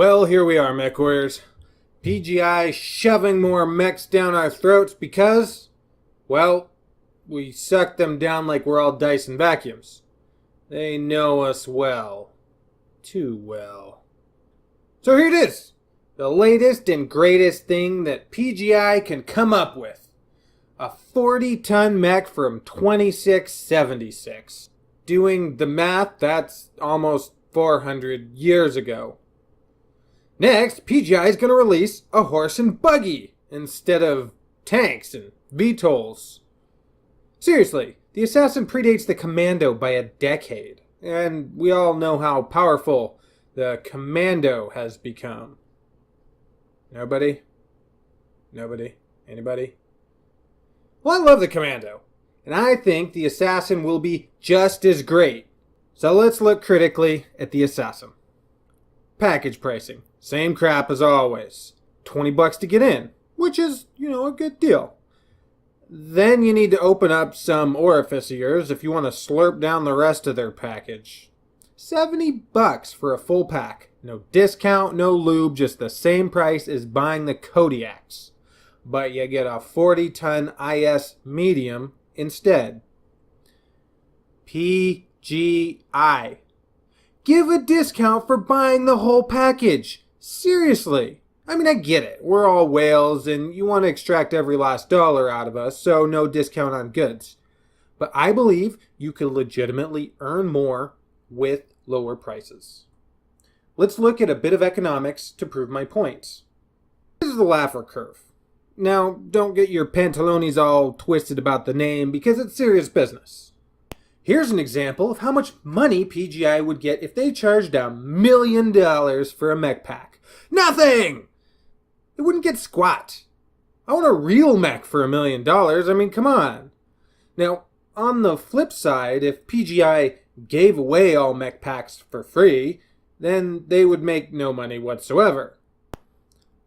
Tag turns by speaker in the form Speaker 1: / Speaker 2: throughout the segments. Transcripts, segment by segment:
Speaker 1: Well, here we are, mech warriors. PGI shoving more mechs down our throats because, well, we suck them down like we're all Dyson vacuums. They know us well. Too well. So here it is. The latest and greatest thing that PGI can come up with. A 40-ton mech from 2676. Doing the math, that's almost 400 years ago. Next, PGI is going to release a horse and buggy instead of tanks and VTOLs. Seriously, the Assassin predates the Commando by a decade, and we all know how powerful the Commando has become. Nobody? Nobody? Anybody? Well, I love the Commando, and I think the Assassin will be just as great. So let's look critically at the Assassin. Package pricing. Same crap as always. $20 to get in, which is, a good deal. Then you need to open up some orifice of yours if you want to slurp down the rest of their package. $70 for a full pack. No discount, no lube, just the same price as buying the Kodiaks. But you get a 40-ton IS medium instead. PGI. Give a discount for buying the whole package. Seriously. I get it. We're all whales and you want to extract every last dollar out of us, so no discount on goods. But I believe you can legitimately earn more with lower prices. Let's look at a bit of economics to prove my points. This is the Laffer curve. Now, don't get your pantalones all twisted about the name because it's serious business. Here's an example of how much money PGI would get if they charged $1 million for a mech pack. Nothing! It wouldn't get squat. I want a real mech for $1 million. Come on. Now, on the flip side, if PGI gave away all mech packs for free, then they would make no money whatsoever.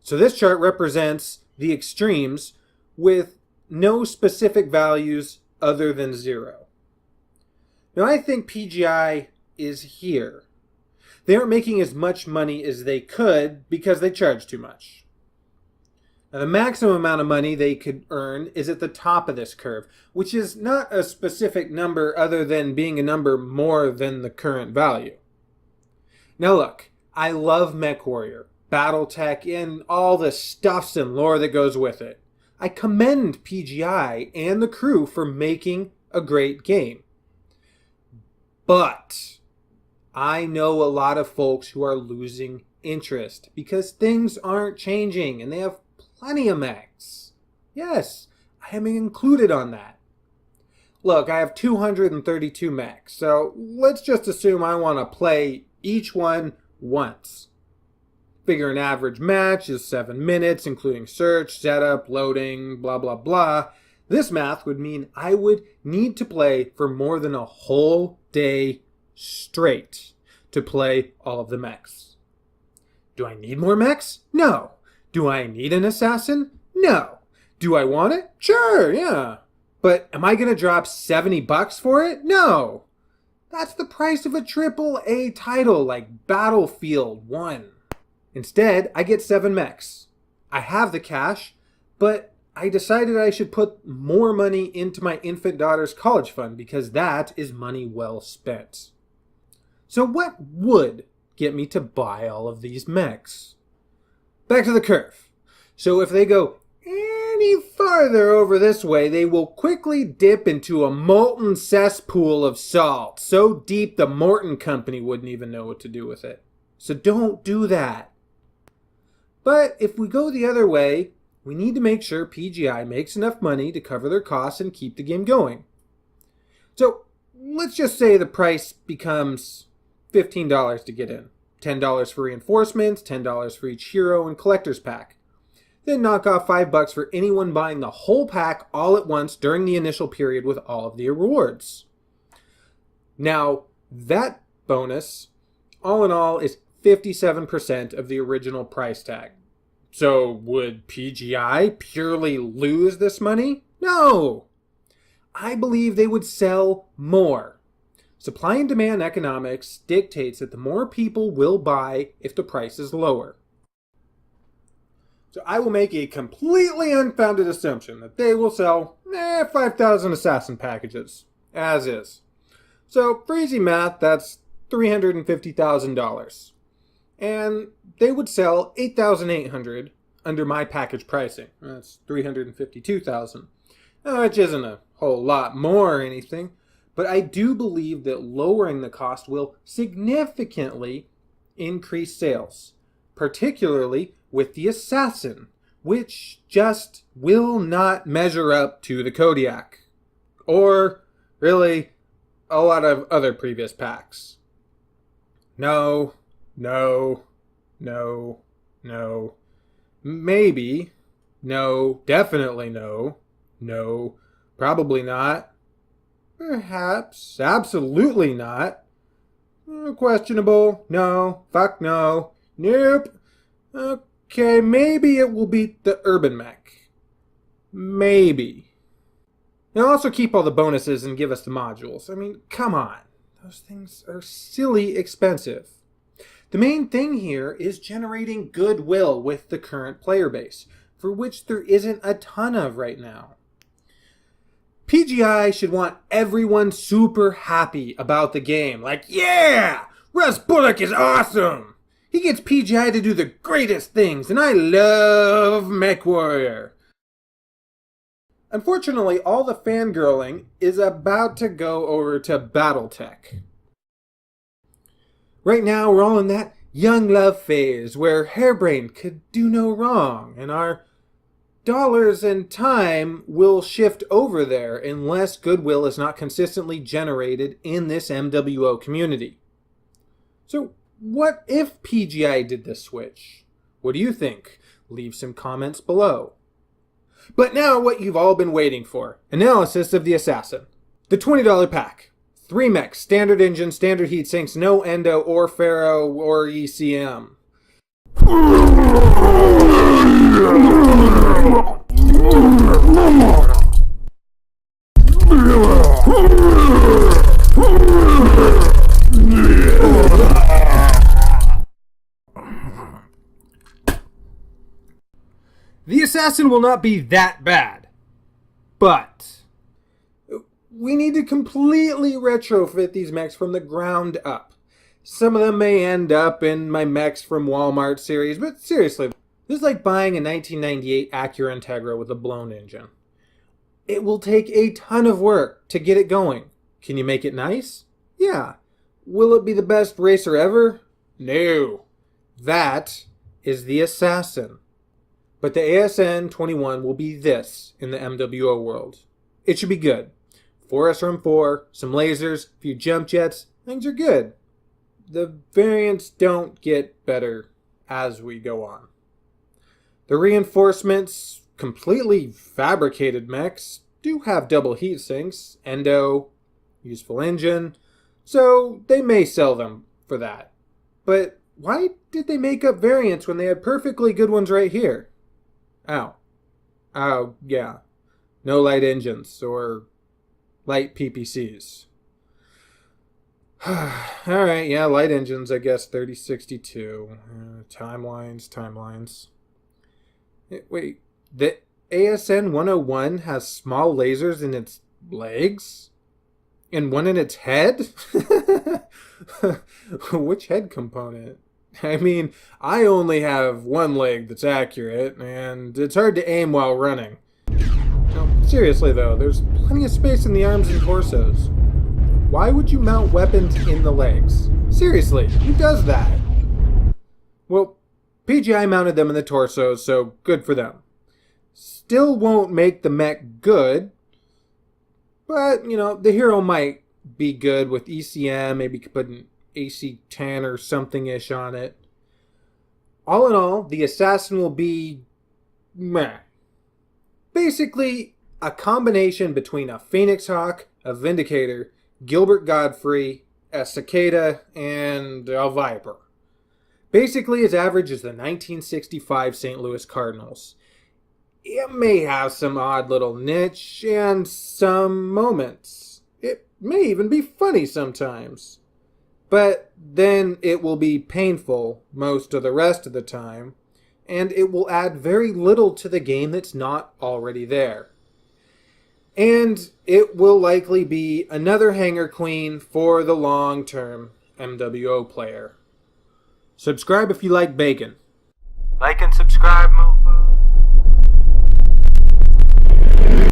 Speaker 1: So this chart represents the extremes with no specific values other than 0. Now, I think PGI is here. They aren't making as much money as they could because they charge too much. Now, the maximum amount of money they could earn is at the top of this curve, which is not a specific number other than being a number more than the current value. Now look, I love MechWarrior, Battletech, and all the stuffs and lore that goes with it. I commend PGI and the crew for making a great game. But I know a lot of folks who are losing interest because things aren't changing and they have plenty of mechs. Yes, I am included on that. Look, I have 232 mechs, so let's just assume I want to play each one once. Figure an average match is 7 minutes, including search, setup, loading, blah, blah, blah. This math would mean I would need to play for more than a whole day straight to play all of the mechs. Do I need more mechs? No. Do I need an assassin? No. Do I want it? Sure, yeah. But am I going to drop $70 for it? No. That's the price of a AAA title like Battlefield 1. Instead, I get 7 mechs. I have the cash, but I decided I should put more money into my infant daughter's college fund because that is money well spent. So what would get me to buy all of these mechs? Back to the curve. So if they go any farther over this way, they will quickly dip into a molten cesspool of salt, so deep the Morton Company wouldn't even know what to do with it. So don't do that. But if we go the other way, we need to make sure PGI makes enough money to cover their costs and keep the game going. So let's just say the price becomes $15 to get in. $10 for reinforcements, $10 for each hero and collector's pack. Then knock off $5 for anyone buying the whole pack all at once during the initial period with all of the rewards. Now, that bonus, all in all, is 57% of the original price tag. So would PGI purely lose this money? No! I believe they would sell more. Supply and demand economics dictates that the more people will buy if the price is lower. So I will make a completely unfounded assumption that they will sell 5,000 assassin packages, as is. So for easy math, that's $350,000. And they would sell 8,800 under my package pricing. That's $352,000. Which isn't a whole lot more or anything, but I do believe that lowering the cost will significantly increase sales, particularly with the Assassin, which just will not measure up to the Kodiak, or really a lot of other previous packs. No. Maybe. No. Definitely no. No. Probably not. Perhaps. Absolutely not. Questionable. No. Fuck no. Nope. Okay, maybe it will beat the Urban Mech. Maybe. They'll also keep all the bonuses and give us the modules. I mean, come on. Those things are silly expensive. The main thing here is generating goodwill with the current player base, for which there isn't a ton of right now. PGI should want everyone super happy about the game. Like, yeah! Russ Bullock is awesome! He gets PGI to do the greatest things, and I love MechWarrior. Unfortunately, all the fangirling is about to go over to BattleTech. Right now, we're all in that young love phase where Hairbrained could do no wrong, and our dollars and time will shift over there unless goodwill is not consistently generated in this MWO community. So, what if PGI did this switch? What do you think? Leave some comments below. But now what you've all been waiting for. Analysis of the Assassin. The $20 pack. 3 mechs, standard engine, standard heat sinks, no endo or ferro or ECM. The Assassin will not be that bad, but we need to completely retrofit these mechs from the ground up. Some of them may end up in my mechs from Walmart series, but seriously, this is like buying a 1998 Acura Integra with a blown engine. It will take a ton of work to get it going. Can you make it nice? Yeah. Will it be the best racer ever? No. That is the Assassin. But the ASN 21 will be this in the MWO world. It should be good. 4 SRM4, some lasers, a few jump jets, things are good. The variants don't get better as we go on. The reinforcements, completely fabricated mechs, do have double heat sinks, endo, useful engine, so they may sell them for that. But why did they make up variants when they had perfectly good ones right here? Oh, yeah. No light engines or light PPCs. Alright, yeah, light engines, I guess, 3062. Timelines. Wait, the ASN 101 has small lasers in its legs? And one in its head? Which head component? I mean, I only have one leg that's accurate, and it's hard to aim while running. No, seriously though, there's plenty of space in the arms and torsos. Why would you mount weapons in the legs? Seriously, who does that? Well, PGI mounted them in the torsos, so good for them. Still won't make the mech good, but, the hero might be good with ECM, maybe could put an AC-10 or something-ish on it. All in all, the Assassin will be meh. Basically, a combination between a Phoenix Hawk, a Vindicator, Gilbert Godfrey, a Cicada, and a Viper. Basically as average as the 1965 St. Louis Cardinals. It may have some odd little niche and some moments. It may even be funny sometimes. But then it will be painful most of the rest of the time, and it will add very little to the game that's not already there. And it will likely be another hanger queen for the long-term MWO player. Subscribe if you like bacon. Like and subscribe.